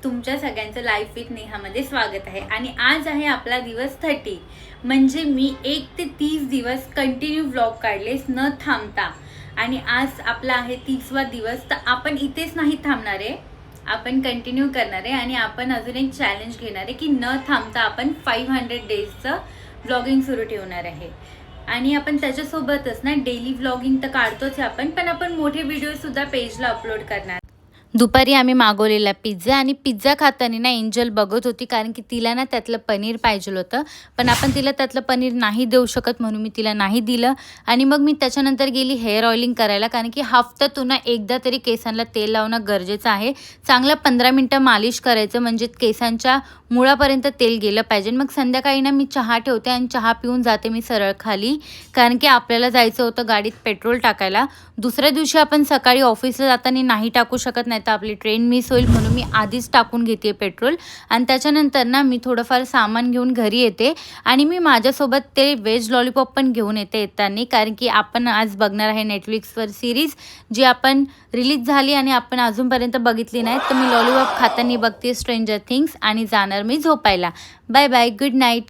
तुमच्या सगळ्यांचं life with नेहामध्ये स्वागत आहे। आणि आज आहे आपला दिवस 30, म्हणजे मी 1 ते 30 दिवस कंटिन्यू व्लॉग काढलेस न थांबता। आणि आज आपला आहे 30वा दिवस, तर आपण इथेच नाही थांबणार आहे, आपण कंटिन्यू करणार आहे। आणि आपण अजून एक चॅलेंज घेणार आहे की न थांबता आपण 500 डेजचं व्लॉगिंग सुरू ठेवणार आहे। आणि आपण त्याच्यासोबतच ना डेली व्लॉगिंग तर काढतोच आपण, पण आपण मोठे व्हिडिओ सुद्धा पेजला अपलोड करणार। दुपारी आम्ही मागवलेला पिझ्झा, आणि पिझ्झा खाताना ना एंजल बघत होती, कारण की तिला ना त्यातलं पनीर पाहिजे होतं, पण आपण तिला त्यातलं पनीर नाही देऊ शकत, म्हणून मी तिला नाही दिलं। आणि मग मी त्याच्यानंतर गेली हेअर ऑइलिंग करायला, कारण की हफ्त्यातून एकदा तरी केसांना तेल लावणं गरजेचं आहे। चांगलं 15 मिनटं मालिश करायचं, म्हणजे केसांच्या मुळापर्यंत तेल गेलं पाहिजे। मग संध्याकाळी ना मी चहा ठेवते आणि चहा पिऊन जाते मी सरळ खाली, कारण की आपल्याला जायचं होतं गाडीत पेट्रोल टाकायला। दुसऱ्या दिवशी आपण सकाळी ऑफिसला जाताना नाही टाकू शकत, नाही तर आपली ट्रेन मिस होईल, म्हणून मी आधीच टाकून घेते पेट्रोल। आणि त्याच्यानंतर ना मी थोडंफार सामान घेऊन घरी येते, आणि मी माझ्यासोबत ते व्हेज लॉलीपॉप पण घेऊन येताना, कारण की आपण आज बघणार आहे नेटफ्लिक्सवर सिरीज, जी आपण रिलीज झाली आणि आपण अजूनपर्यंत बघितली नाही। तर मी लॉलीपॉप खाताना बघते स्ट्रेंजर थिंग्स, आणि जाणार मी झोपायला। Bye bye, good night.